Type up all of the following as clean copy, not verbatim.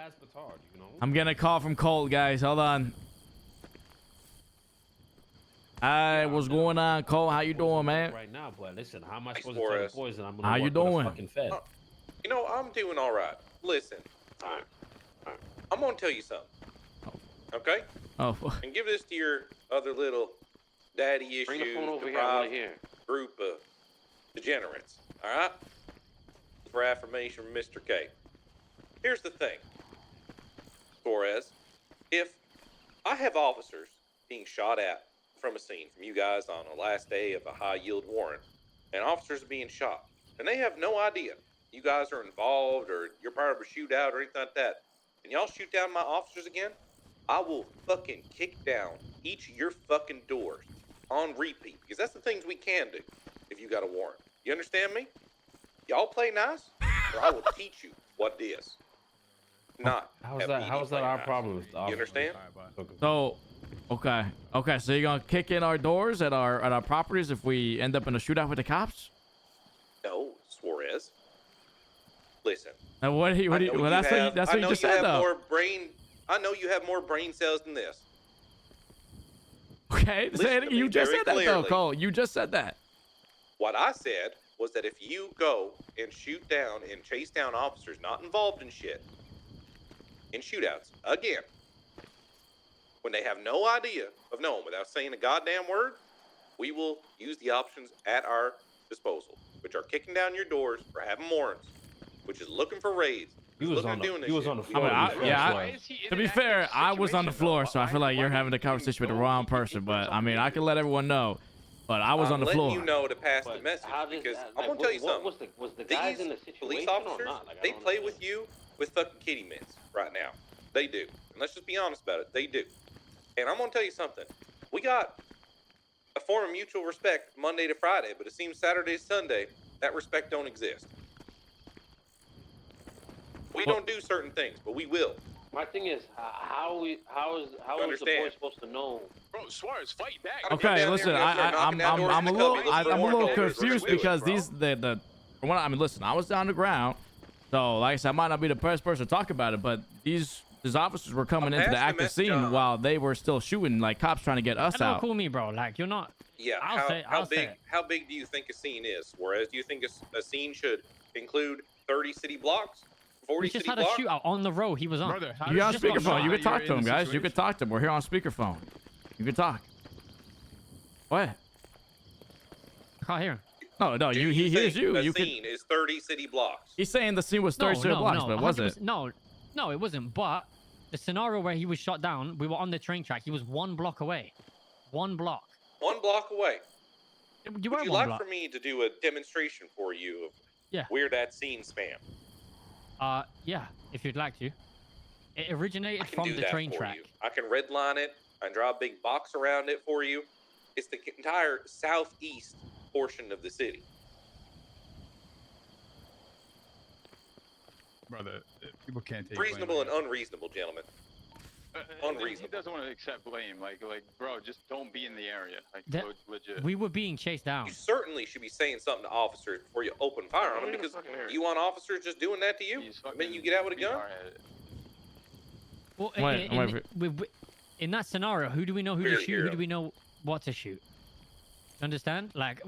ass petard, you know. I'm getting a call from Colt, guys. Hold on. Hi, what's going on, Colt? How you doing, man? Right now, boy. Listen, how am I supposed to tell the boys that I'm gonna How you doing? fucking fed? You know, I'm doing all right. Listen, I'm gonna tell you something. Okay? Oh. And give this to your other little daddy issues. Bring the phone over here. I want to hear. Group of degenerates. All right? For affirmation from Mr. K. Here's the thing, Torres. If I have officers being shot at from a scene from you guys on the last day of a high yield warrant, and officers are being shot, and they have no idea you guys are involved or you're part of a shootout or anything like that, and y'all shoot down my officers again, I will fucking kick down each of your fucking doors on repeat, because that's the things we can do if you got a warrant. You understand me? Y'all play nice, or I will teach you what it is. Not. How's that our problem? You understand? So, okay. So you're gonna kick in our doors at our properties if we end up in a shootout with the cops? No, Suarez. Listen. And what you? Well, that's what you just said, though. I know you have more brain cells than this. Okay, say it. You just said that, though, Cole. You just said that. What I said was that if you go and shoot down and chase down officers not involved in shit, in shootouts, again, when they have no idea of knowing without saying a goddamn word, we will use the options at our disposal, which are kicking down your doors for having warrants, which is looking for raids. He was on the floor. To be fair, I was on the floor, so I feel like you're having a conversation with the wrong person. But I mean, I can let everyone know. But I was on the floor. I'm letting you know to pass the message, because I'm gonna tell you something. Was the guys in the These police officers, they play with you with fucking kitty mitts right now. They do. And let's just be honest about it. They do. And I'm gonna tell you something. We got a form of mutual respect Monday to Friday, but it seems Saturday to Sunday, that respect don't exist. We don't do certain things, but we will. My thing is, how is the boy supposed to know? Bro, Suarez, fight back. Okay, listen, I'm a little confused because I mean, listen, I was down the ground, so like I said, I might not be the best person to talk about it, but these officers were coming into the active scene while they were still shooting, like cops trying to get us out. Cool me, bro. Like, you're not. Yeah. How big do you think a scene is? Whereas, do you think a scene should include 30 city blocks? 40 we just city had blocks? a shootout on the road. He was on. Brother, You're on speakerphone. You can talk to him, guys. You can talk to him. We're here on speakerphone. You can talk. What? I can't hear him. No, he hears you. The scene is 30 city blocks. He's saying the scene was 30 city blocks, but was it? No, it wasn't. But the scenario where he was shot down, we were on the train track. He was 1 block away. 1 block. 1 block away. Would you like for me to do a demonstration for you of where that scene spam? Yeah, if you'd like to. It originated from the train track. I can redline it. I can draw a big box around it for you. It's the entire southeast portion of the city. Brother, people can't take reasonable and unreasonable, gentlemen. Unreasonable. He doesn't want to accept blame. Like, bro, just don't be in the area. Like, legit. We were being chased down. You certainly should be saying something to officers before you open fire on them, because you want officers just doing that to you? I mean, you get out with a gun? Well, in that scenario, who do we know who to shoot? Who do we know what to shoot? Understand? Like,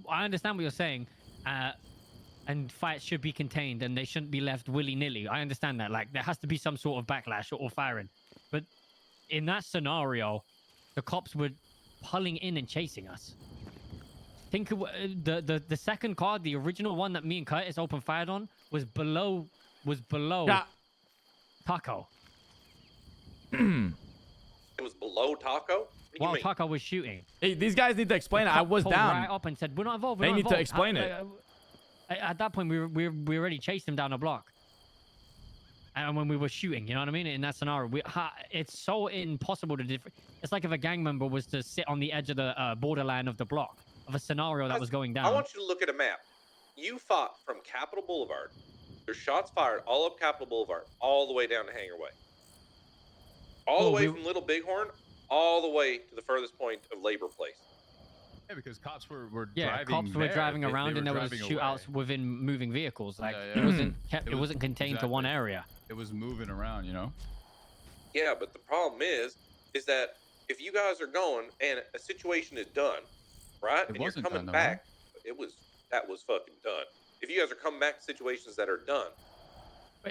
I understand what you're saying, and fights should be contained and they shouldn't be left willy-nilly. I understand that. Like, there has to be some sort of backlash or firing. But in that scenario, the cops were pulling in and chasing us. Think of the second car, the original one that me and Curtis opened fired on, was below Taco. It was below Taco? While Taco was shooting. Hey, these guys need to explain it. I was down. Right up and said, "We're not involved." They need to explain it. At that point, we already chased him down the block. And when we were shooting, you know what I mean? In that scenario, it's so impossible to it's like if a gang member was to sit on the edge of the borderline of the block of a scenario that was going down. I want you to look at a map. You fought from Capitol Boulevard. There's shots fired all up Capitol Boulevard, all the way down to Hangar Way. All the way from Little Bighorn, all the way to the furthest point of Labor Place. Yeah, because cops were driving. Yeah, cops were driving around, and there was shootouts within moving vehicles. Like it wasn't contained to one area. it was moving around, you know? Yeah, but the problem is that if you guys are going and a situation is done, right? It And you're wasn't coming done, though, back, that was fucking done. If you guys are coming back to situations that are done,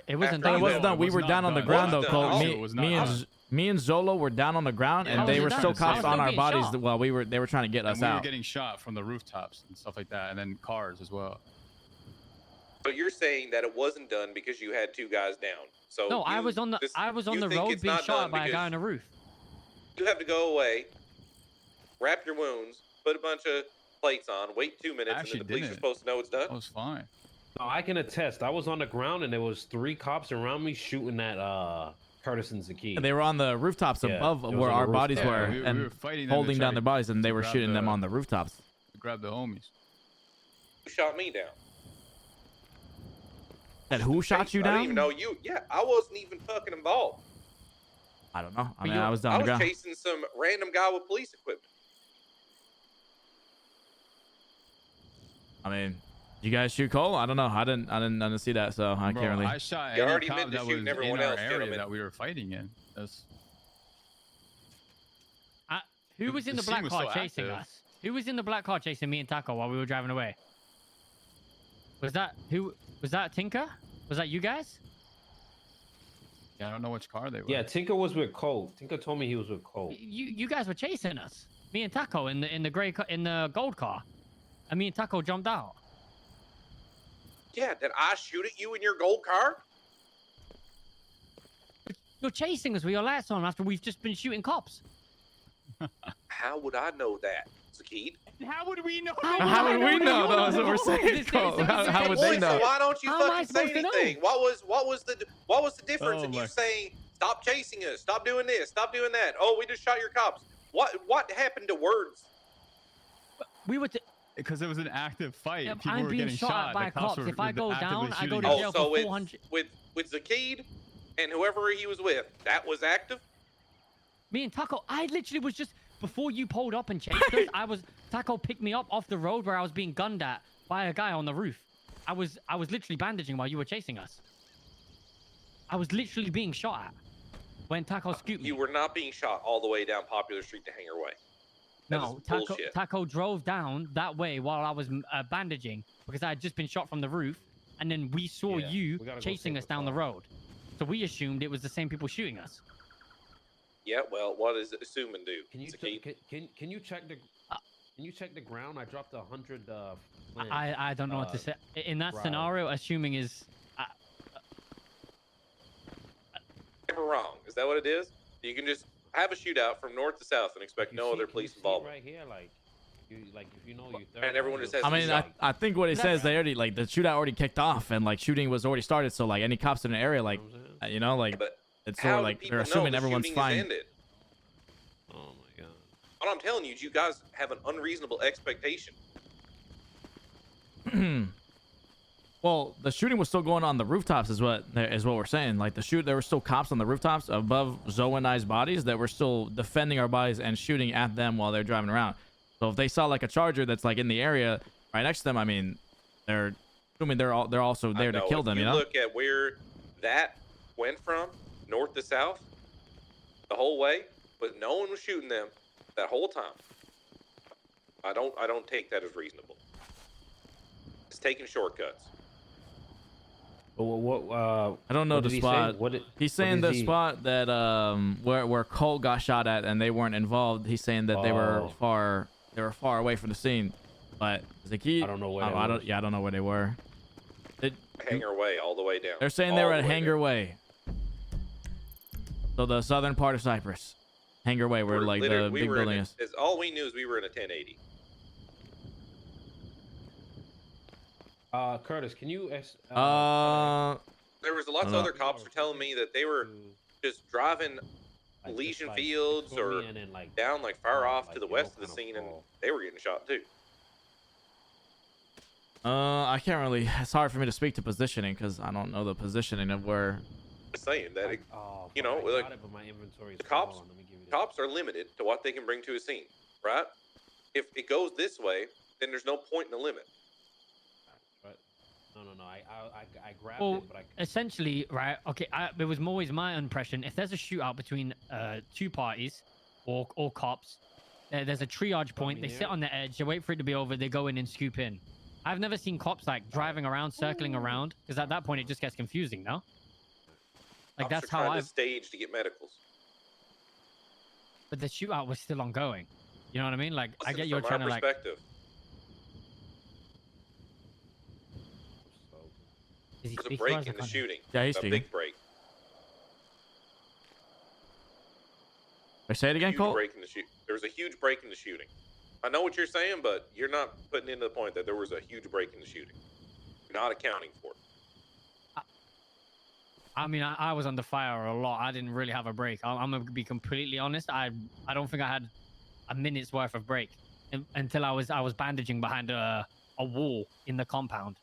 It wasn't After done. It wasn't done. We were down on the ground though, Wasn't Colt. done. Me, It was not me and done. me and Zolo were down on the ground, Yeah, and they was were it still done? cops I was on our being bodies shot. while they were trying to get us And we were out. getting shot from the rooftops and stuff like that, and then cars as well. but you're saying that it wasn't done because you had 2 guys down. So No, I was on the you think road it's being not shot done by a guy because on a roof. You have to go away, wrap your wounds, put a bunch of plates on, wait 2 minutes, and actually then the police are didn't. supposed to know it's done. That was fine. No, I can attest. I was on the ground and there was 3 cops around me shooting at Curtis and Zaki. And they were on the rooftops Yeah, above it was where on the our bodies rooftop. were, we and were fighting them to holding try down their to- bodies, and they to were grab shooting them the- on the rooftops. to grab the homies. Who shot me down? And who shot you I didn't down? even know you. Yeah, I wasn't even fucking involved. I don't know. I But mean, I was down I on the was ground. chasing some random guy with police equipment. I mean, you guys shoot Cole? I don't know. I didn't see that, so I Bro, can't really. I shot You any already cop meant to that shoot was everyone in our else, area gentlemen. that we were fighting in. That's Who was in the the black scene was car so chasing active. us? Who was in the black car chasing me and Taco while we were driving away? Was that who? Was that Tinker? Was that you guys? yeah, I don't know which car they were. Yeah, Tinker was with Colt. Tinker told me he was with Colt. You guys were chasing us. Me and Taco in the gold car, and me and Taco jumped out. Yeah, did I shoot at you in your gold car? You're chasing us with your lights on after we've just been shooting cops. How would I know that, Zakid? How would we know? How would we know? That's what we're saying, This- Cole. this- How would Boy, they know? So why don't you How am I fucking say supposed to know? anything? What was the difference Oh in you my- saying stop chasing us, stop doing this, stop doing that? Oh, we just shot your cops. What happened to words? We were. Because it was an active fight. Yeah, People I'm were being getting shot shot. by The cops cops. were If I go actively down, I go shooting to us. jail Oh, so for it's 400. with Zakid and whoever he was with, that was active? Me and Taco, I literally was just before you pulled up and chased us. Taco picked me up off the road where I was being gunned at by a guy on the roof. I was literally bandaging while you were chasing us. I was literally being shot at when Taco scooped me. You were not being shot all the way down Popular Street to Hanger Way. That No, is bullshit. Taco drove down that way while I was bandaging because I had just been shot from the roof, and then we saw Yeah, you we gotta go chasing save us the down the car. road. So we assumed it was the same people shooting us. Yeah, well, what does assuming do? Can you Zakid? can you check the ground? I dropped 100. I don't know what to say in that right. scenario. Assuming is Never wrong. Is that what it is? You can just have a shootout from north to south and expect no other police involvement. Right here, like if you know you. And everyone just has I to mean, shot. I think what it says, they already, like, the shootout already kicked off, and, like, shooting was already started, so, like, any cops in an area, like, you know, like, But it's how sort of do like people they're know assuming the everyone's shooting is fine. ended? Oh my god. All I'm telling you is you guys have an unreasonable expectation. Well, the shooting was still going on the rooftops, is what we're saying. Like, there were still cops on the rooftops above Zoe and I's bodies that were still defending our bodies and shooting at them while they're driving around. So if they saw, like, a Charger that's, like, in the area right next to them, I mean, they're assuming they're also there to kill them, if you know? look at where that went from, north to south, the whole way, but no one was shooting them that whole time. I don't take that as reasonable. It's taking shortcuts. What I don't know what the did he spot. say? What He's saying did the he- spot that where Colt got shot at and they weren't involved. He's saying that they were Oh. far away from the scene. But Zaki, I don't know where I they don't were. I don't know where they were. Hanger Way all the way down. They're saying they were All at the way Hanger down. Way. So the southern part of Cyprus. Hanger Way, where We're like literally- the we big were in building a- is. is. All we knew is we were in a 1080. Curtis, can you There was lots of know. other cops were telling me that they were just driving Elysian Fields or down like far off to the west of the scene, and they were getting shot too. I can't really. It's hard for me to speak to positioning because I don't know the positioning of where. Just saying that you know, like, the cops are limited to what they can bring to a scene, right? If it goes this way, then there's no point in the limit. Right. No. I grabbed Well, it, but I. essentially, right? Okay, it was always my impression. If there's a shootout between two parties or cops, there's a triage point. They sit on the edge. They wait for it to be over. They go in and scoop in. I've never seen cops like driving around, circling around, because at that point it just gets confusing, no? Like that's how I stage to get medicals. But the shootout was still ongoing. You know what I mean? Like I Listen, get you're from trying our to like. perspective, Is he there's a speaking or break is it in the kind of- shooting. Yeah, he's a speaking. big break. Say it again, Huge Colt. break in the there was a huge break in the shooting. I know what you're saying, but you're not putting into the point that there was a huge break in the shooting. You're not accounting for it. I mean, I was under fire a lot. I didn't really have a break. I'm gonna be completely honest. I don't think I had a minute's worth of break until I was bandaging behind a wall in the compound.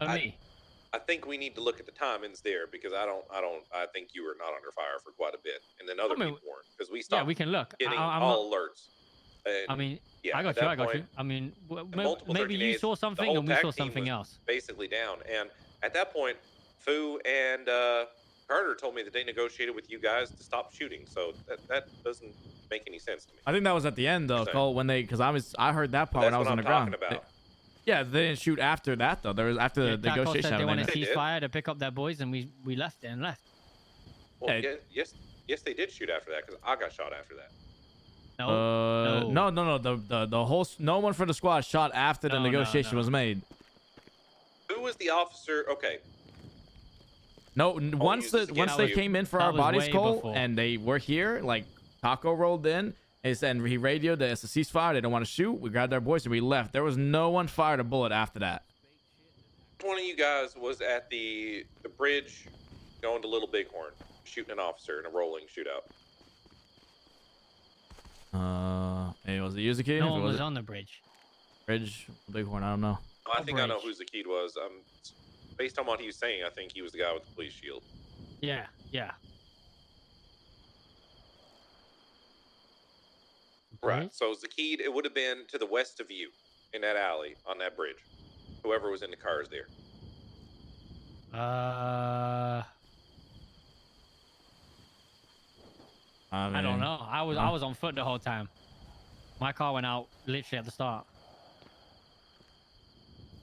I think we need to look at the timings there because I think you were not under fire for quite a bit, and then other people weren't because we stopped. Yeah, we can look. Getting I'm all not, alerts. And I mean, yeah, I got you. I got you. I mean, maybe you saw something and we saw something else. Basically down, and at that point, Fu and Carter told me that they negotiated with you guys to stop shooting. So that doesn't make any sense to me. I think that was at the end though, Cole, when because I heard that part when I was on the ground. Yeah, they didn't shoot after that though. There was after the negotiation. Said they want to cease fire to pick up their boys, and we left it and left. Well, yes, they did shoot after that because I got shot after that. No. No. The whole no one for the squad shot after the negotiation was made. Who was the officer? Okay. No, once they came in for our bodies, Cole, and they were here, like Taco rolled in. And he radioed that it's a ceasefire. They don't want to shoot. We grabbed our boys and we left. There was no one fired a bullet after that. One of you guys was at the bridge going to Little Bighorn, shooting an officer in a rolling shootout. It was the Yuzuki. No one was on the bridge. Bridge, Bighorn. I don't know. I think I know who Zakid was. Based on what he was saying, I think he was the guy with the police shield. Yeah. Right. So Zakid, it would have been to the west of you in that alley on that bridge. Whoever was in the cars there. I don't know. I was on foot the whole time. My car went out literally at the start.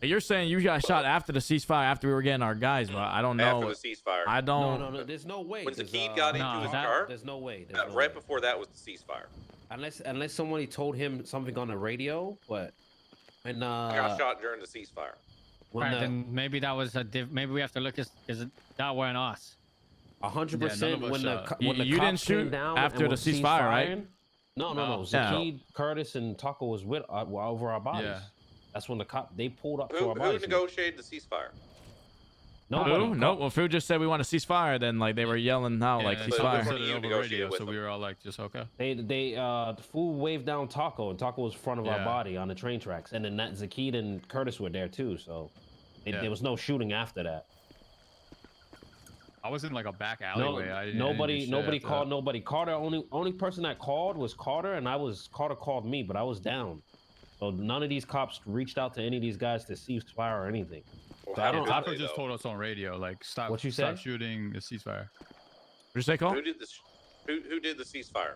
You're saying you got shot after the ceasefire, after we were getting our guys, but I don't know. After the ceasefire. I don't. No. There's no way. When Zakid got into his car, there's no way. Right before that was the ceasefire. Unless somebody told him something on the radio, but when I got shot during the ceasefire. Right, then maybe that was maybe we have to look at because that weren't us. 100% when the you cops didn't shoot came down after the ceasefire, right? No. Zakid, Curtis, and Taco was were over our bodies. Yeah. That's when they pulled up to our Who bodies. negotiated the ceasefire? No. Well, Fu just said we want a ceasefire. Then like they were yelling out like ceasefire. Said it over radio, so we were all like, just okay. The fool waved down Taco, and Taco was in front of our body on the train tracks, and then that Zakid and Curtis were there too. So there was no shooting after that. I was in like a back alleyway. Nobody called nobody. Carter only person that called was Carter, and Carter called me, but I was down. So none of these cops reached out to any of these guys to cease fire or anything. Well, So Taco just told us on radio, like stop shooting the ceasefire. What did you say, Cole? Who did the ceasefire?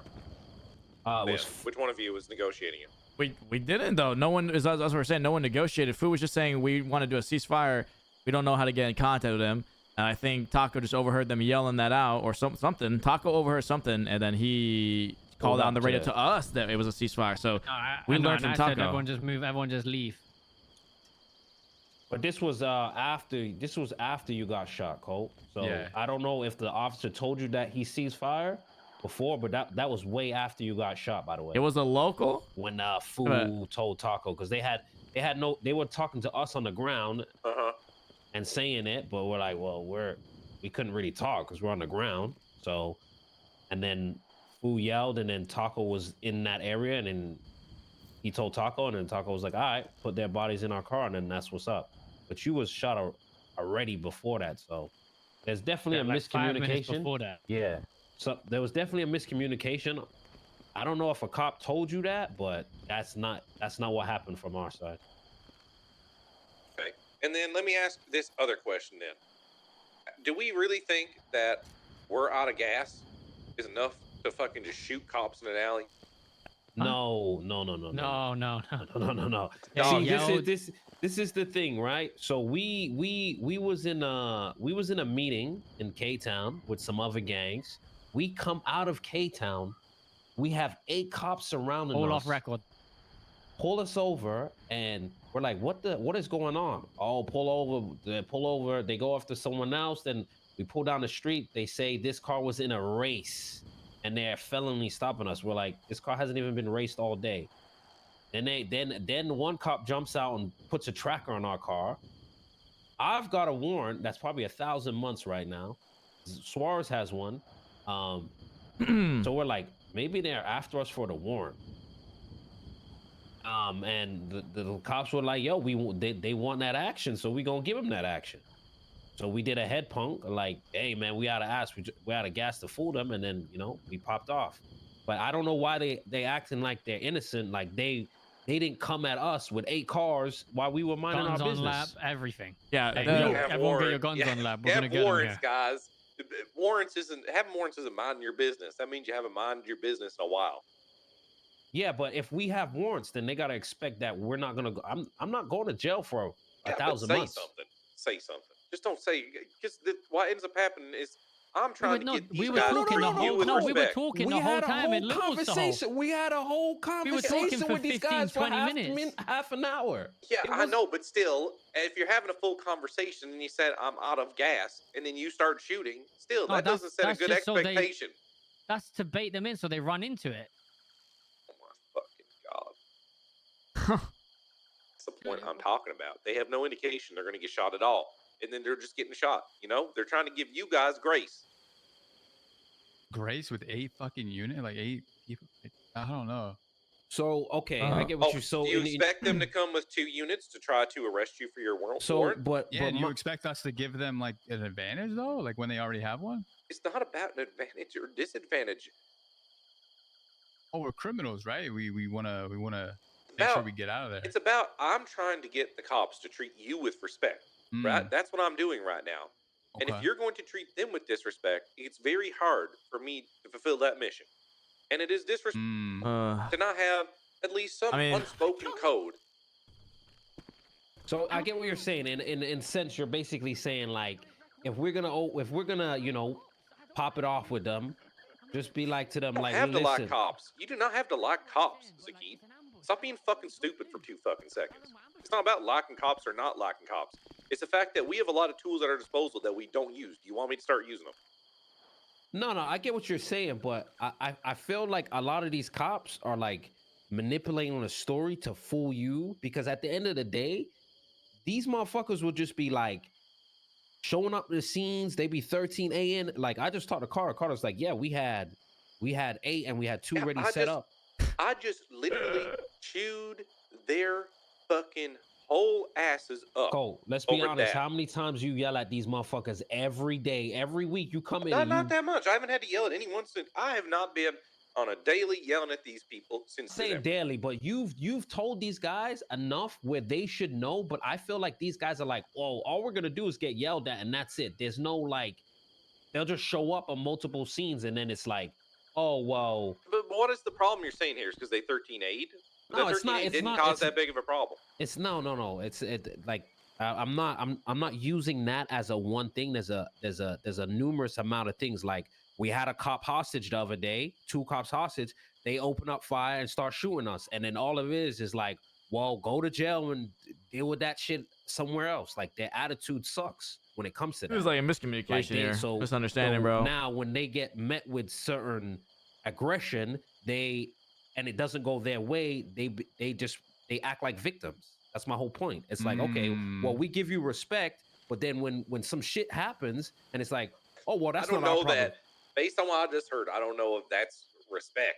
Which one of you was negotiating it? We didn't though. No one is as we were saying. No one negotiated. Fu was just saying we want to do a ceasefire. We don't know how to get in contact with him. And I think Taco just overheard them yelling that out or something. Taco overheard something, and then he called out on the radio to us that it was a ceasefire. So we learned from Taco. Said everyone just move. Everyone just leave. But this was after you got shot, Colt. So I don't know if the officer told you that he ceased fire before, but that was way after you got shot, by the way. It was a local when Fu told Taco because they were talking to us on the ground and saying it, but we're like, well, we couldn't really talk because we're on the ground. So, and then Fu yelled, and then Taco was in that area, and then he told Taco, and then Taco was like, all right, put their bodies in our car, and then that's what's up. But you was shot already before that, so there's definitely a miscommunication. 5 minutes before that. Yeah. So there was definitely a miscommunication I don't know if a cop told you that, but that's not what happened from our side. Okay. And then let me ask this other question then. Do we really think that we're out of gas is enough to fucking just shoot cops in an alley? No. No. See, this is the thing, right? So we was in a meeting in K-Town with some other gangs. We come out of K-Town, we have 8 cops surrounding us. All off record. Pull us over, and we're like, what is going on? Oh, pull over. They go after someone else. Then we pull down the street. They say this car was in a race, and they're felony stopping us. We're like, this car hasn't even been raced all day. Then one cop jumps out and puts a tracker on our car. I've got a warrant that's probably 1,000 months right now. Suarez has one. So we're like, maybe they're after us for the warrant. And the cops were like, yo, they want that action, so we gonna give them that action. So we did a head punk, like, hey man, we oughta ask, we oughta gas to fool them, and then we popped off. But I don't know why they acting like they're innocent, like they didn't come at us with 8 cars while we were minding Guns our on business. lab, everything. Yeah, Hey, have everyone get your warrant. guns on lab. We're You gonna have get them warrants, here. guys. Having warrants isn't minding your business. That means you haven't minded your business in a while. Yeah, but if we have warrants, then they gotta expect that we're not gonna go. I'm not going to jail for 1,000 months. Say something. Just don't say. Because what ends up happening is I'm trying to get these we were guys talking to the treat you whole. with No, we were respect. talking We the whole had a time. whole It lost the whole. conversation. We had a whole talking conversation for with these 15, guys for 20 minutes. half an hour. Yeah, It I was- know, but still, if you're having a full conversation and you said I'm out of gas, and then you start shooting, still No, that doesn't set a that's good just so they- expectation. That's to bait them in so they run into it. Oh my fucking god! That's the point I'm talking about. They have no indication they're going to get shot at all, and then they're just getting shot. They're trying to give you guys grace. Grace with 8 fucking unit, like 8 people. I don't know. So okay, I get what you're do you expect them to come with 2 units to try to arrest you for your warrant? But Yeah, and you expect us to give them like an advantage though, like when they already have one? It's not about an advantage or disadvantage. Oh, we're criminals, right? We wanna make sure we get out of there. It's about I'm trying to get the cops to treat you with respect, right? That's what I'm doing right now. And if you're going to treat them with disrespect, it's very hard for me to fulfill that mission. And it is disrespect to not have at least some unspoken code. So I get what you're saying. In sense, you're basically saying like, if we're gonna pop it off with them, just be like to them, You don't like, have to like listen. cops. You do not have to like cops, Zakid. Stop being fucking stupid for 2 fucking seconds. It's not about liking cops or not liking cops. It's the fact that we have a lot of tools at our disposal that we don't use. Do you want me to start using them? No, I get what you're saying, but I feel like a lot of these cops are like manipulating a story to fool you, because at the end of the day, these motherfuckers will just be like showing up to the scenes. They be 13 a.m. Like I just talked to Carter. Carter's like, yeah, we had 8 and we had 2 ready set up. I just literally chewed their fucking whole asses up. Colt, let's be honest. How many times you yell at these motherfuckers every day, every week? You come in. Not that much. I haven't had to yell at anyone since. I have not been on a daily yelling at these people since. Say daily, but you've told these guys enough where they should know. But I feel like these guys are like, oh, all we're gonna do is get yelled at, and that's it. There's no like, they'll just show up on multiple scenes, and then it's like, oh well. But what is the problem you're saying here? Is because they 13A'd? No, it's not. It It's didn't not, cause it's, that big of a problem. It's no. It's like I'm not using that as a one thing. There's a numerous amount of things. Like we had a cop hostage the other day, 2 cops hostage. They open up fire and start shooting us, and then all of it is like, well, go to jail and deal with that shit somewhere else. Like their attitude sucks when it comes to that. It was like a miscommunication here. Misunderstanding, bro. Now when they get met with certain aggression, and it doesn't go their way, they act like victims. That's my whole point. It's like, okay, well, we give you respect, but then when some shit happens and it's like, oh well, that's not our problem. That. Based on what I just heard, I don't know if that's respect.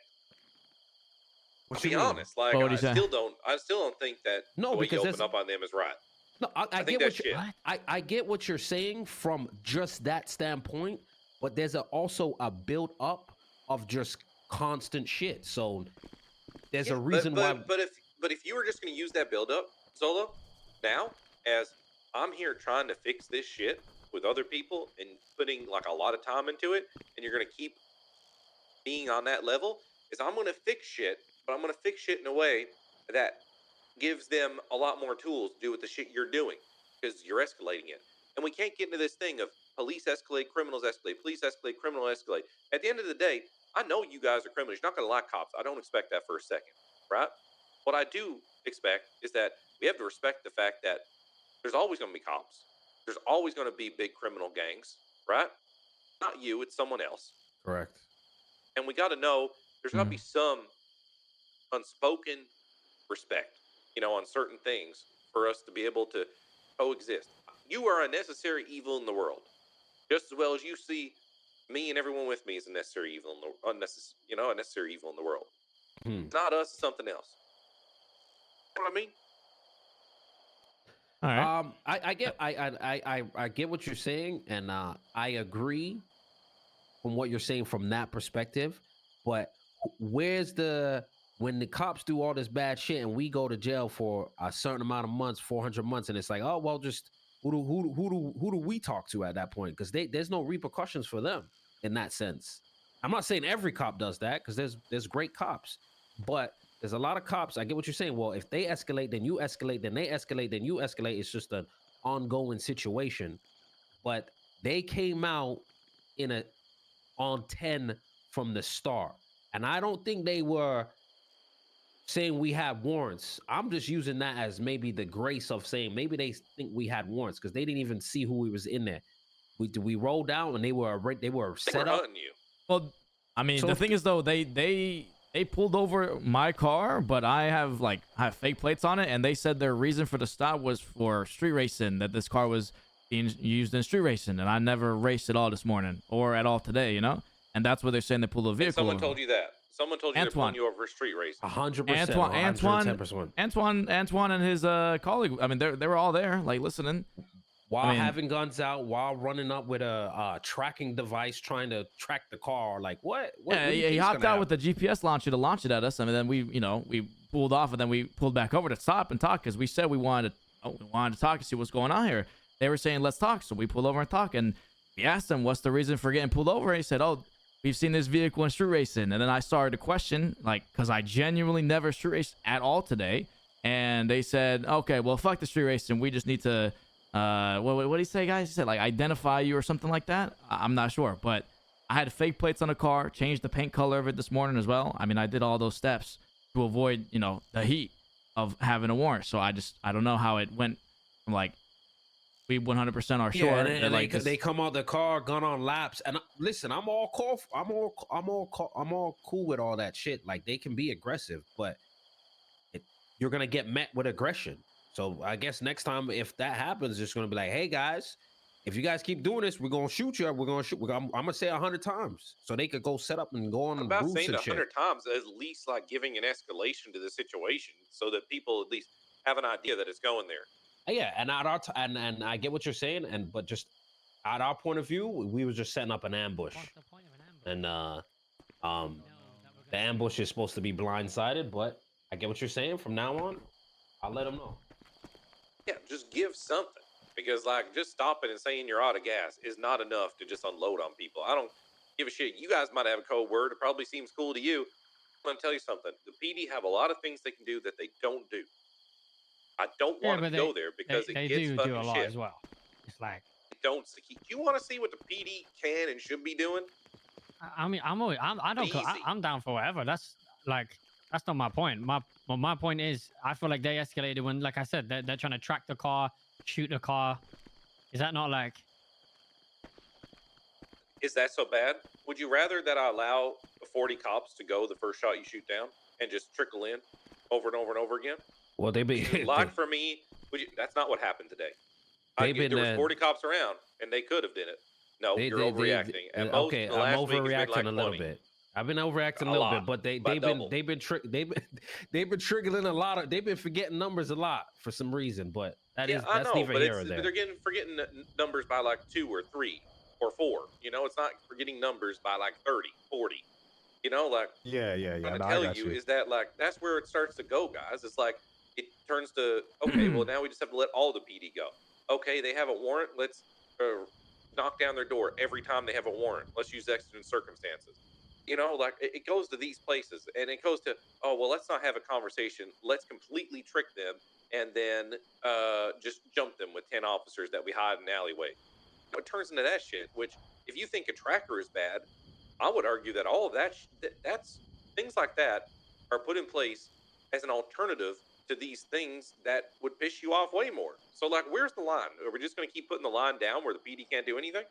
To be honest, like I still don't think that the way you open up on them is right. No, I get what you're saying from just that standpoint, but there's also a build up of just constant shit. So there's a reason why. But if you were just going to use that buildup, Solo, now as I'm here trying to fix this shit with other people and putting like a lot of time into it, and you're going to keep being on that level, is I'm going to fix shit, but I'm going to fix shit in a way that gives them a lot more tools to do with the shit you're doing, because you're escalating it. And we can't get into this thing of police escalate, criminals escalate, police escalate, criminal escalate. At the end of the day, I know you guys are criminals. You're not going to like cops. I don't expect that for a second, right? What I do expect is that we have to respect the fact that there's always going to be cops. There's always going to be big criminal gangs, right? Not you, it's someone else. Correct. And we got to know there's got to be some unspoken respect, you know, on certain things for us to be able to coexist. You are a necessary evil in the world, just as well as you see me and everyone with me is a necessary evil in the a necessary evil in the world. It's not us, it's something else. You know what I mean? All right. I get what you're saying, and I agree from what you're saying from that perspective. But where's when the cops do all this bad shit and we go to jail for a certain amount of months, 400 months, and it's like, oh well, just who do we talk to at that point? Because there's no repercussions for them in that sense. I'm not saying every cop does that, because there's great cops, but there's a lot of cops. I get what you're saying. Well, if they escalate, then you escalate, then they escalate, then you escalate. It's just an ongoing situation. But they came out on 10 from the start. And I don't think they were saying we had warrants. I'm just using that as maybe the grace of saying maybe they think we had warrants, because they didn't even see who we was in there. We rolled down and they were set up. You. Well, I mean, so the thing is though, they pulled over my car, but I have fake plates on it, and they said their reason for the stop was for street racing, that this car was being used in street racing, and I never raced at all this morning or at all today, you know? And that's what they're saying, they pulled the vehicle. Someone told you that. Someone told you they're pulling you over for street racing. 100%. Antoine and his colleague, I mean, they were all there, like, listening. While having guns out, while running up with a tracking device, trying to track the car, like what? Yeah, he hopped out with the GPS launcher to launch it at us. I mean, then we pulled off, and then we pulled back over to stop and talk, because we said we wanted to talk and see what's going on here. They were saying let's talk, so we pulled over and talk, and we asked him what's the reason for getting pulled over. And he said, "Oh, we've seen this vehicle in street racing." And then I started to question, because I genuinely never street raced at all today. And they said, "Okay, well, fuck the street racing. We just need to." What did he say, guys? He said identify you or something like that. I'm not sure, but I had fake plates on the car, changed the paint color of it this morning as well. I mean, I did all those steps to avoid, the heat of having a warrant. So I don't know how it went from we 100% are sure. Yeah, and they come out the car, gun on laps. And listen, I'm all cool with all that shit. Like, they can be aggressive, but you're gonna get met with aggression. So I guess next time if that happens, it's gonna be like, hey guys, if you guys keep doing this, we're gonna shoot you. I'm gonna say 100 times, so they could go set up and go on. About saying 100 times, at least giving an escalation to the situation, so that people at least have an idea that it's going there. Yeah, and and I get what you're saying, but just at our point of view, we were just setting up an ambush. What's the point of an ambush? And the ambush is supposed to be blindsided, but I get what you're saying. From now on, I'll let them know. Yeah, just give something, because just stopping and saying you're out of gas is not enough to just unload on people. I don't give a shit. You guys might have a code word. It probably seems cool to you. I'm gonna tell you something. The PD have a lot of things they can do that they don't do. I don't want to go there because it gets fucking do a lot shit. as well. It's don't. You want to see what the PD can and should be doing? I mean, I'm down for whatever. That's not my point. My point is, I feel like they escalated when, like I said, they're trying to track the car, shoot the car. Is that not Is that so bad? Would you rather that I allow the 40 cops to go the first shot you shoot down and just trickle in over and over and over again? Well, for me, that's not what happened today. There was 40 cops around, and they could have did it. No, you're overreacting. I'm overreacting a little bit. I've been overreacting a little bit, but they've been triggering a lot of. They've been forgetting numbers a lot for some reason, but that's neither here or there. They're forgetting numbers by 2 or 3 or 4. It's not forgetting numbers by 30, 40. You know, like Yeah. I'm No, gonna I tell got you is that like that's where it starts to go, guys. It's like it turns to okay, well now we just have to let all the PD go. Okay, they have a warrant. Let's knock down their door every time they have a warrant. Let's use exigent circumstances. You know, like it goes to these places, and it goes to oh well, let's not have a conversation. Let's completely trick them, and then just jump them with 10 officers that we hide in an alleyway. It turns into that shit. Which, if you think a tracker is bad, I would argue that all of that's things like that are put in place as an alternative to these things that would piss you off way more. So, like, where's the line? Are we just going to keep putting the line down where the PD can't do anything?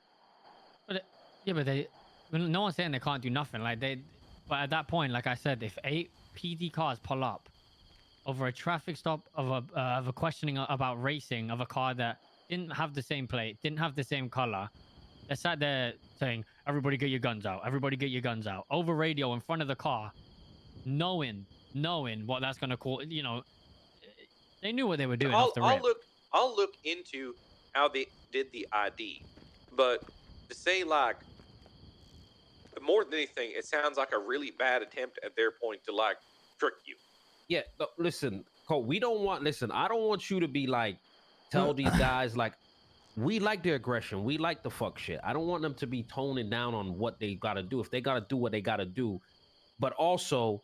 But no one's saying they can't do nothing. But at that point, like I said, if 8 PD cars pull up over a traffic stop of a questioning about racing of a car that didn't have the same plate, didn't have the same color, they sat there saying, "Everybody get your guns out! Everybody get your guns out!" over radio in front of the car, knowing what that's gonna call. You know, they knew what they were doing off the rip. I'll look into how they did the ID, but to say like more than anything, it sounds like a really bad attempt at their point to like trick you. Yeah, no, listen, Colt, I don't want you to be like, tell these guys like, we like the aggression, we like the fuck shit. I don't want them to be toning down on what they gotta do. If they gotta do what they gotta do, but also,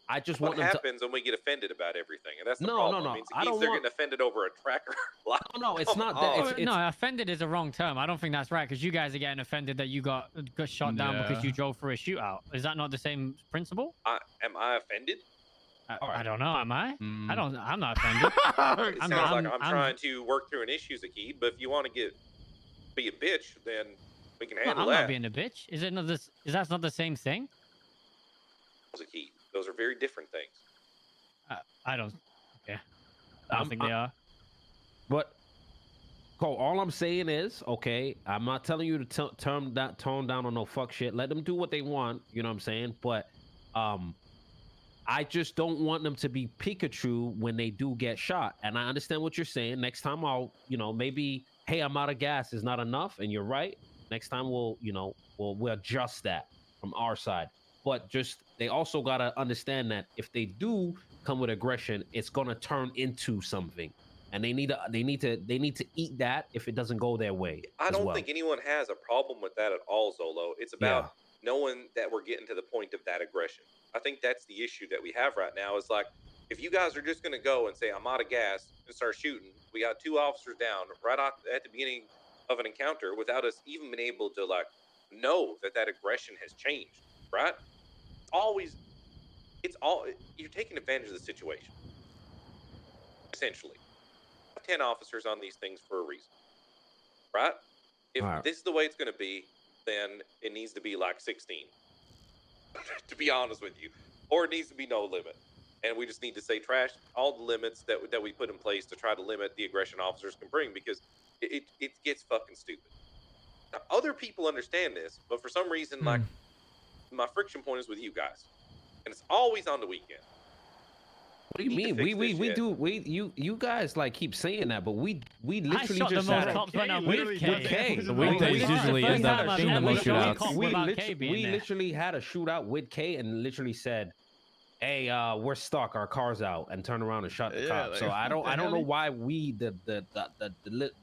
I just want them to. What happens when we get offended about everything, and that's the No, problem. no. It means I don't they're want... getting offended over a tracker. Like, No, it's not that. No, offended is a wrong term. I don't think that's right because you guys are getting offended that you got shot down because you drove through a shootout. Is that not the same principle? Am I offended? I don't know. Am I? I'm not offended. It sounds like I'm trying to work through an issue, Zakid. But if you want to be a bitch, then we can handle that. I'm not being a bitch. Is that not the same thing? Zakid, those are very different things. I don't. Yeah, I don't think they are. But Cole, all I'm saying is, okay, I'm not telling you to tone down on no fuck shit. Let them do what they want. You know what I'm saying? But I just don't want them to be Pikachu when they do get shot. And I understand what you're saying. Next time I'll, maybe, hey, I'm out of gas is not enough. And you're right. Next time we'll adjust that from our side. But they also got to understand that if they do come with aggression, it's going to turn into something. And they need to eat that if it doesn't go their way. I don't think anyone has a problem with that at all, Zolo. It's about knowing that we're getting to the point of that aggression. I think that's the issue that we have right now is like, if you guys are just going to go and say, I'm out of gas and start shooting, we got 2 officers down right at the beginning of an encounter without us even being able to like know that aggression has changed, right? You're taking advantage of the situation. Essentially. 10 officers on these things for a reason, right? If this is the way it's going to be, then it needs to be like 16, to be honest with you, or it needs to be no limit. And we just need to say trash all the limits that we put in place to try to limit the aggression officers can bring, because it gets fucking stupid. Now, other people understand this, but for some reason, like, my friction point is with you guys, and it's always on the weekend. What do you mean? You guys like keep saying that, but we literally just had with K. The weekdays usually end up being the most shootouts. We literally had a shootout with K and literally said, "Hey, we're stuck. Our car's out," and turn around and shot the cop. Like, so I don't know why we the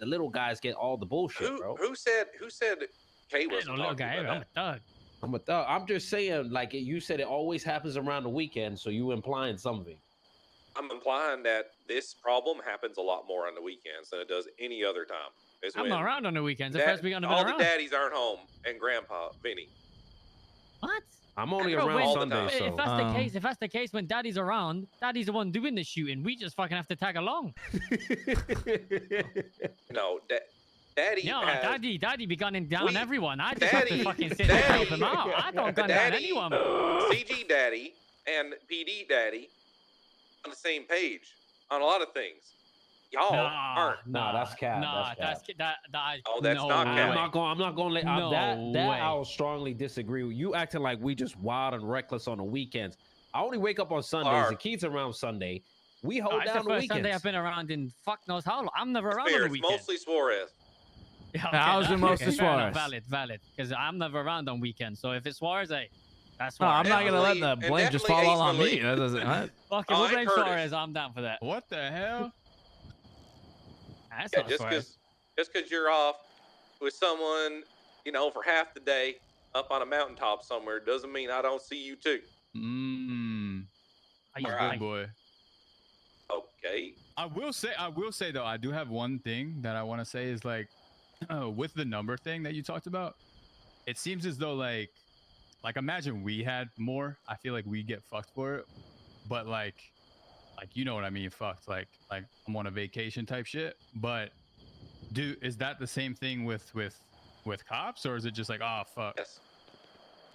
little guys get all the bullshit, bro. Who said K was a little guy? I'm a thug. I'm a thug. I'm just saying, like you said, it always happens around the weekend. So you implying something. I'm implying that this problem happens a lot more on the weekends than it does any other time. I'm not around on the weekends. The first weekend I've been around. All the daddies aren't home, and Grandpa Vinny. What? I'm only around Sunday, so. If that's the case, when Daddy's around, Daddy's the one doing the shooting. We just fucking have to tag along. No, Daddy. No, Daddy be gunning down everyone. I just have to fucking sit there and help him out. I don't gun down anyone. CG Daddy and PD Daddy on the same page on a lot of things. Y'all aren't. Nah, that's cap. That's cap. That's not cap. I'm not gonna let that I'll strongly disagree with you. Acting like we just wild and reckless on the weekends. I only wake up on Sundays. The kids around Sunday. We hold down the weekends. Sunday I've been around in fuck knows how long. I'm never around on the weekends. Mostly Suarez. Yeah, I was in mostly Suarez. Valid. Because I'm never around on weekends. So if it's Suarez, That's No, why. I'm not gonna let the Definitely- blame just definitely fall all on me. Ace That doesn't. What? Fuck it, Oh, we'll and blame Curtis. Suarez. I'm down for that. What the hell? That's Yeah, not just Suarez. because you're off with someone, for half the day up on a mountaintop somewhere doesn't mean I don't see you too. Mmm. Are you Alright. right? Boy. Okay. I will say though, I do have one thing that I want to say is like, with the number thing that you talked about, it seems as though like imagine we had more. I feel like we get fucked for it, but like you know what I mean, fucked. Like I'm on a vacation type shit. But is that the same thing with cops, or is it just like, oh fuck? Yes.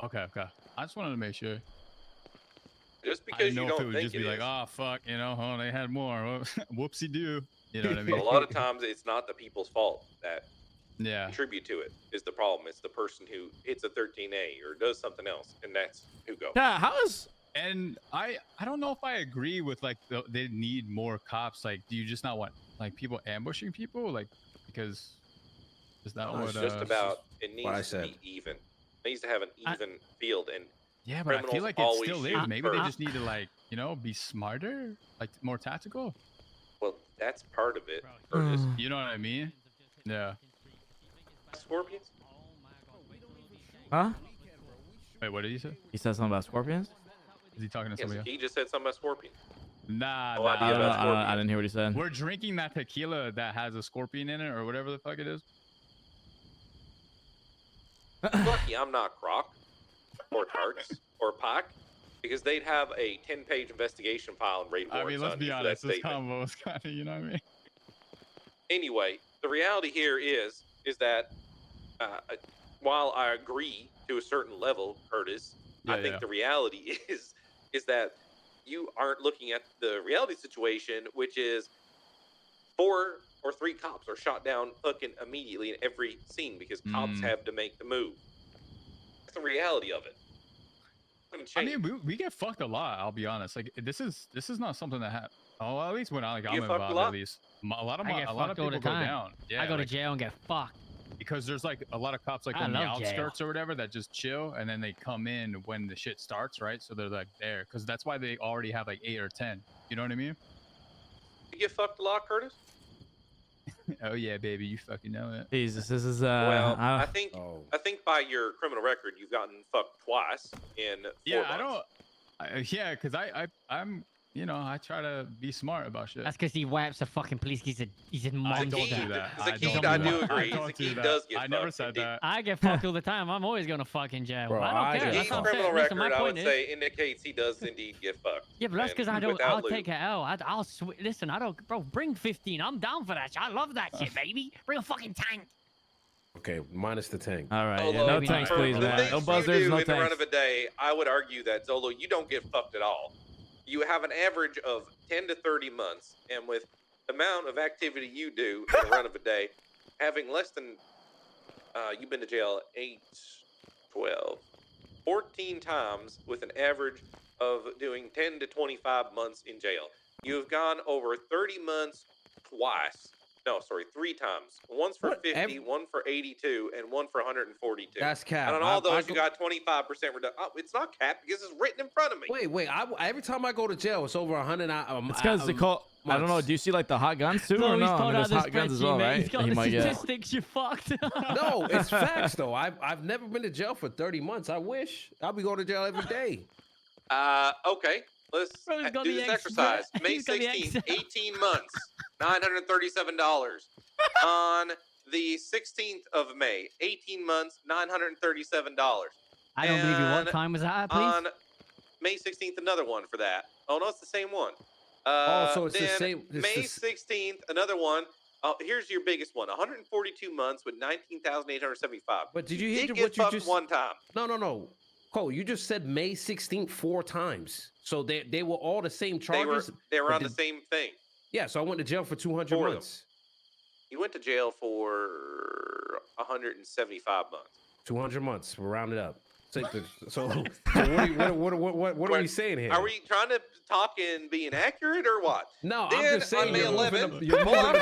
Okay. I just wanted to make sure. Just I because didn't you know if it don't would think just it be like, is. oh fuck, they had more. Whoopsie doo. You know what I mean? But a lot of times it's not the people's fault that Yeah. contribute to it is the problem. It's the person who hits a 13A or does something else, and that's who go. Yeah. How is? And I don't know if I agree with like they need more cops. Like, do you just not want like people ambushing people? Like, because is that No, what? it's just about it what I needs to said. be even. It needs to have an even field, and Yeah, but I feel criminals like it always still shoot is. Maybe they first. just need to like be smarter, like more tactical. well, that's part of it. Curtis. You know what I mean? Yeah. Scorpions? Huh? Wait, what did he say? He said something about scorpions. Is he talking to Yes, somebody else? he just said something about scorpion. Nah, No nah. idea I don't know. about I didn't hear what he said. We're drinking that tequila that has a scorpion in it, or whatever the fuck it is. Lucky I'm not Croc or Tarts or Pac, because they'd have a 10-page investigation file and raid I warrants mean, let's on be you for that honest. This statement. combo is kind of, you know what I mean? Anyway, the reality here is that while I agree to a certain level, Curtis, I think the reality is that you aren't looking at the reality situation, which is 4 or 3 cops are shot down fucking immediately in every scene because cops have to make the move. That's the reality of it. I mean, we get fucked a lot. I'll be honest. Like this is not something that happens. Oh, at least when I'm involved, at least a lot of people go down. Yeah, I go to jail and get fucked. because there's like a lot of cops like I on the love jail. outskirts or whatever that just chill and then they come in when the shit starts, right? So they're like there because that's why they already have like 8 or 10. You know what I mean? You get fucked a lot, Curtis? Oh yeah, baby, you fucking know it. Jesus, this is Well, I I think by your criminal record, you've gotten fucked twice in 4 months. I don't. Yeah, because I'm I try to be smart about shit. That's because he wipes the fucking police. He's a I monster. don't do that. Zakid, I do agree. Zakid does get I fucked. never said that. I get fucked all the time. I'm always going to fucking jail. Bro, I don't care. That's Zakid's what I'm criminal saying. Listen, record, my I point would is, say, indicates he does indeed get fucked. yeah, but that's because I And don't. without I'll lube. take an L. I'll listen. I don't, bro. Bring 15. I'm down for that shit. I love that shit, baby. Bring a fucking tank. Okay, minus the tank. all right. Yeah, Zolo, no maybe tanks, not. please, the man. things No you buzzers, do no in the run tanks. of a day, I would argue that, Zolo, you don't get fucked at all. You have an average of 10 to 30 months, and with the amount of activity you do in a run of a day, having less than, you've been to jail 8, 12, 14 times with an average of doing 10 to 25 months in jail. You've gone over 30 months twice. No, sorry, 3 times. Once for What? 50, one for 82, and one for 142. That's cap. And on all those, I you got 25% reduction. Oh, it's not cap because it's written in front of me. Wait. Every time I go to jail, it's over 100. It's because the call. I don't know. Do you see like the hot guns too, or He's no? I pulled mean, out there's the hot guns as well, spreadsheet, man. right? He's got You the might get. statistics. You fucked. No, it's facts though. I've never been to jail for 30 months. I wish. I'll be going to jail every day. Okay. Let's Bro, he's got do the this X- exercise. May he's got the 16th, X- 18 months, $937. On the 16th of May, 18 months, $937. I don't believe you. What And time was that, please? On May 16th, another one for that. Oh, no, it's the same one. So it's the then same- it's May the 16th, another one. Oh, here's your biggest one. 142 months with 19,875. But did you You hear did what get you fucked just? one time. No. Cole, you just said May 16th 4 times. So they were all the same They were charges. they were but on the same thing. Yeah, so I went to jail for 200 4 of them. months. You went to jail for 175 months. 200 months. We'll round it up. So what are we saying here? Are we trying to talk in being accurate or what? No, Then I'm just saying on May you're moving 11th, you're moving the hold on,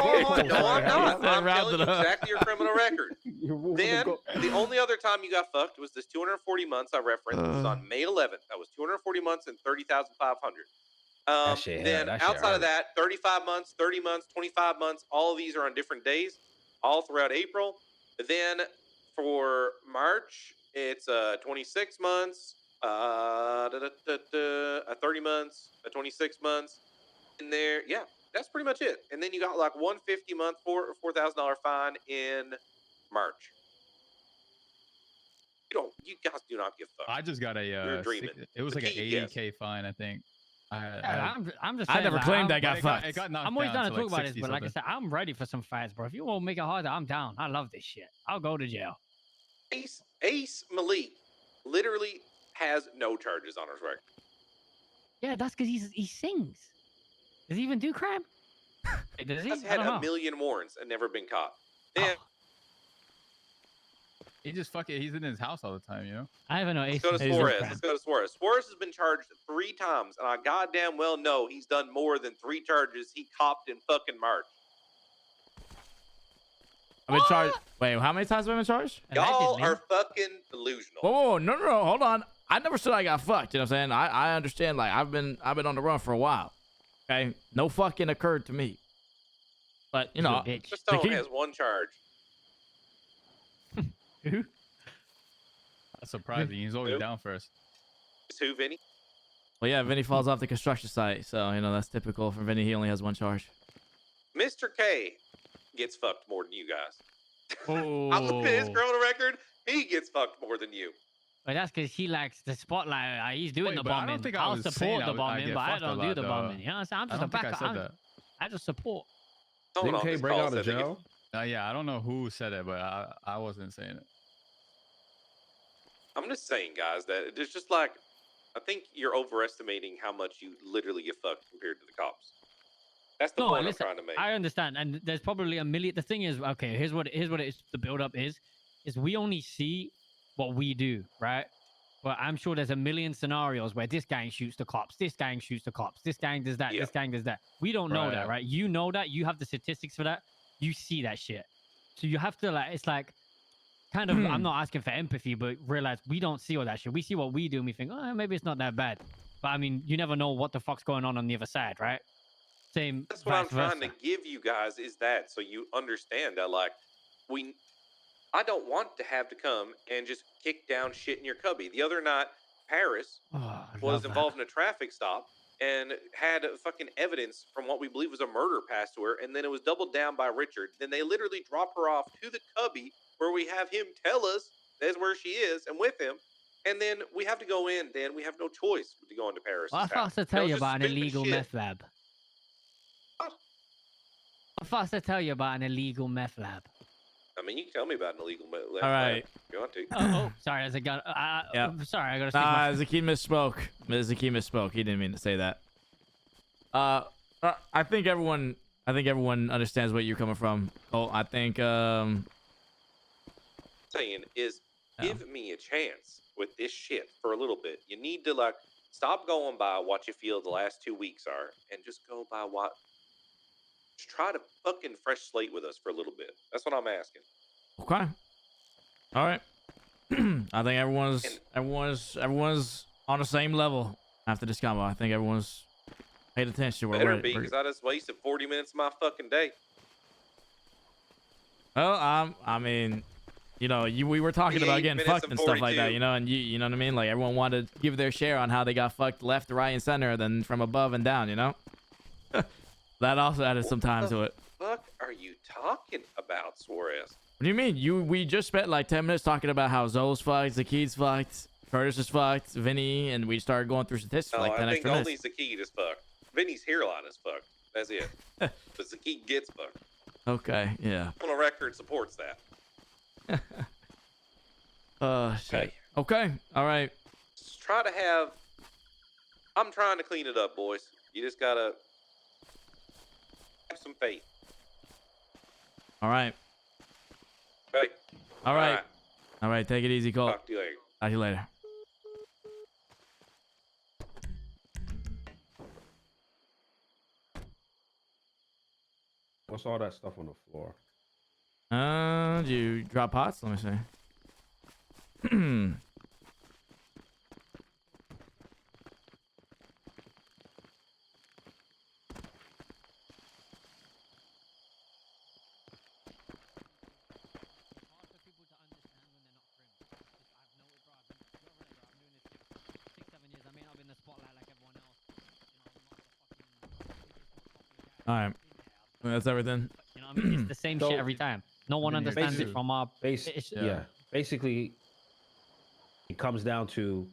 goalposts no, I'm right now. not. I'm Round telling it you up. exactly your criminal record. You're moving Then the the only other time you got fucked was this 240 months I referenced. It was on May 11th. That was 240 months and 30,500. Then outside of that, 35 months, 30 months, 25 months, all of these are on different days, all throughout April. Then for March, it's 26 months, 30 months, 26 months. And there, yeah, that's pretty much it. And then you got like 150 month, $4,000 fine in March. You guys do not get fucked. I just got a it was like an 80K fine, I think. I'm just I saying, never like, claimed I got fucked. It got knocked I'm always down down to talk about 60 this, but like I said, I'm ready for some fights, bro. If you want to make it harder, I'm down. I love this shit. I'll go to jail. Ace Malik literally has no charges on his record. Yeah, that's because he sings. Does he even do crime? Does he? He's had a million warrants and never been caught. Then he just he's in his house all the time, you know? I haven't know. Let's go to Suarez. Suarez has been charged 3 times, and I goddamn well know he's done more than 3 charges he copped in fucking March. I've been charged. Wait, how many times have I been charged? Y'all are fucking delusional. Whoa, no, hold on. I never said I got fucked. You know what I'm saying? I understand. Like I've been on the run for a while. Okay, no fucking occurred to me. But you know, Stone has 1 charge. Who? That's surprising. He's always down first. It's who, Vinny? Well, yeah, Vinny falls off the construction site, so you know that's typical for Vinny. He only has 1 charge. Mr. K gets fucked more than you guys. Oh. I'm looking at his criminal record. He gets fucked more than you. But that's because he likes the spotlight. He's doing the but I bombing. don't think I'll support the bombing, but I don't do the though. bombing. You know what I'm saying? I'm just a backup. I just support. Didn't K break out of jail? Yeah, I don't know who said it, but I wasn't saying it. I'm just saying, guys, that it's just like, I think you're overestimating how much you literally get fucked compared to the cops. That's the point I'm trying to make. I understand, and there's probably a million. The thing is, okay, here's what it is. The build up is we only see what we do, right? But I'm sure there's a million scenarios where this gang shoots the cops, this gang shoots the cops, this gang does that, this gang does that. We don't know that, right? You know that. You have the statistics for that. You see that shit. So you have to it's like kind of, I'm not asking for empathy, but realize we don't see all that shit. We see what we do and we think, oh, maybe it's not that bad. But I mean, you never know what the fuck's going on the other side, right? Same. That's what I'm trying to give you guys is that, so you understand that, like, I don't want to have to come and just kick down shit in your cubby. The other night, Paris was involved in a traffic stop and had fucking evidence from what we believe was a murder passed to her, and then it was doubled down by Richard. Then they literally drop her off to the cubby where we have him tell us that's where she is and with him, and then we have to go in. Then we have no choice but to go into Paris. Well, I thought to tell you about an illegal meth lab. I thought to tell you about an illegal meth lab. I mean, you can tell me about an illegal meth lab. All right. If you want to. Oh, sorry. As a gun. Sorry, I got to. Zaki misspoke. Zaki misspoke. He didn't mean to say that. I think everyone understands where you're coming from. Oh, I think saying is, give me a chance with this shit for a little bit. You need to like stop going by what you feel the last 2 weeks are, and just go by what. Just try to fucking fresh slate with us for a little bit. That's what I'm asking. Okay. All right. I think everyone's on the same level after this combo. I think everyone's paid attention. Better be, because I just wasted 40 minutes of my fucking day. Well, I mean, you know, we were talking about getting fucked and stuff like that, you know, and you know what I mean? Like everyone wanted to give their share on how they got fucked left, right, and center, then from above and down, you know? That also added some time to it. What the fuck are you talking about, Suarez? What do you mean? We just spent like 10 minutes talking about how Zoe's fucked, Zakid's fucked, Curtis is fucked, Vinny, and we started going through statistics for like 10 extra minutes. I think only Zakid is fucked. Vinny's hairline is fucked. That's it. But Zakid gets fucked. Okay, yeah. On a record supports that. Shit. Okay, all right. Just try to have... I'm trying to clean it up, boys. You just gotta... have some faith. All right. Okay. All right. All right. Take it easy, Colt. Talk to you later. Talk to you later. What's all that stuff on the floor? Did you drop pots? Let me see. All right, that's everything. You know what I mean? It's the same shit every time. No one understands it from our basically it comes down to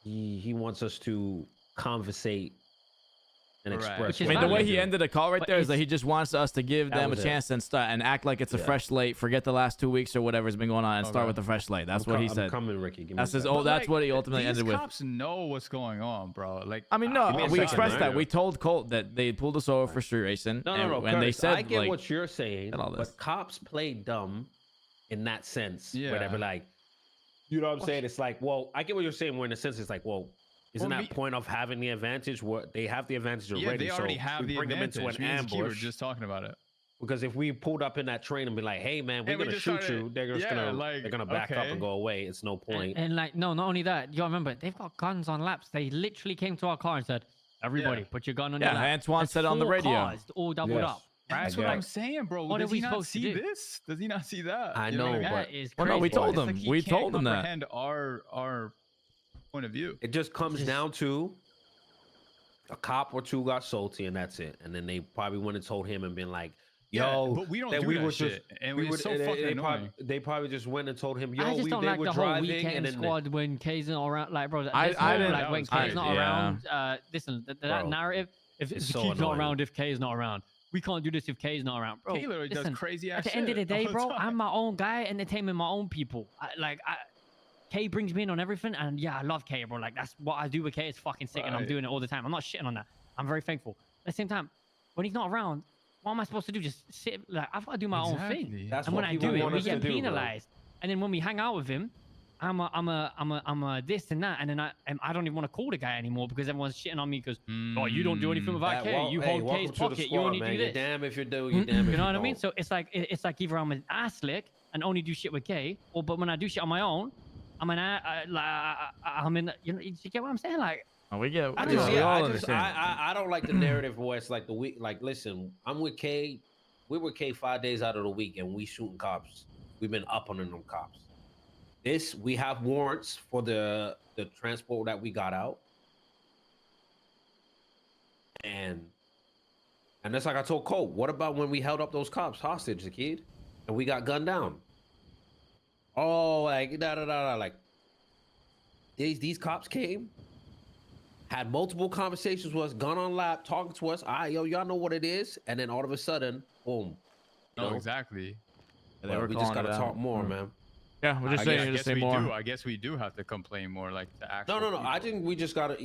he wants us to conversate and express. I mean, the way he ended the call right there is that he just wants us to give them a chance and start and act like it's a fresh slate, forget the last 2 weeks or whatever's been going on, and start with a fresh slate. That's what he said. Coming, Ricky. That's his. Oh, that's what he ultimately ended with. These cops know what's going on, bro. Like, I mean, no, we expressed that. We told Colt that they pulled us over for street racing. No. And they said, I get what you're saying, but cops play dumb in that sense. Yeah. Whatever, like, you know what I'm saying? It's like, well, I get what you're saying. Where in a sense, it's like, well, isn't that point of having the advantage? What they have the advantage already. Yeah, they already so have we the bring advantage. them into an ambush. We were ambush. just talking about it. Because if we pulled up in that train and be like, "Hey, man, we're gonna shoot you," they're just gonna back up and go away. It's no point. And like, no, not only that. You remember they've got guns on laps. They literally came to our car and said, "Everybody, put your gun on your lap." Yeah, Antoine said on the radio. Cars all doubled up. That's what I'm saying, bro. What are we supposed to do? This? Does he not see that? I know, that is well, no, we told him. Like we told him that. Comprehend our point of view. It just comes down to a cop or two got salty, and that's it. And then they probably went and told him and been like, "Yo, but we don't do that shit." And it's so fucking annoying. They probably just went and told him, "Yo, I just don't like were the whole driving." weekend And then squad when K's not around. Like, bro, I didn't like when K's not around. Listen, that narrative. If it's K's so not around, if K is not around, we can't do this if K is not around, bro. Taylor does crazy ass At the end of the day, bro, I'm my own guy, entertaining my own people. K brings me in on everything, and yeah, I love K, bro. Like, that's what I do with K. It's fucking sick, and I'm doing it all the time. I'm not shitting on that. I'm very thankful. At the same time, when he's not around, what am I supposed to do? Just sit? Like, I've got to do my own thing. That's and when what I do it, we get do, penalized. And then when we hang out with him, I'm a this and that, and then I don't even want to call the guy anymore because everyone's shitting on me because oh, you don't do anything without K. You hold K's pocket. You only do this. You're damn if you do. You damn if you know what I mean? So it's like either I'm an ass lick and only do shit with K, but when I do shit on my own, I'm in. You get what I'm saying? Like. Oh, we get. I don't like the narrative where it's like the week. Like, listen, I'm with K. We're with K 5 days out of the week, and we shooting cops. We've been up on them cops. We have warrants for the transport that we got out, and that's like I told Colt. What about when we held up those cops hostage, the kid, and we got gunned down? Oh, like like these cops came. Had multiple conversations with us, gun on lap, talking to us. Y'all know what it is. And then all of a sudden, boom. No, exactly. We just gotta talk more, man. Yeah, we're just saying to say more. I guess we do have to complain more, like the actual. No. I think we just gotta,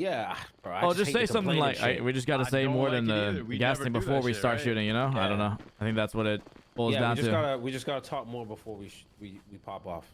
bro, oh, just say something like we just gotta say more than the gas thing before we start shooting. You know, I don't know. I think that's what it boils down to. We just gotta talk more before we pop off.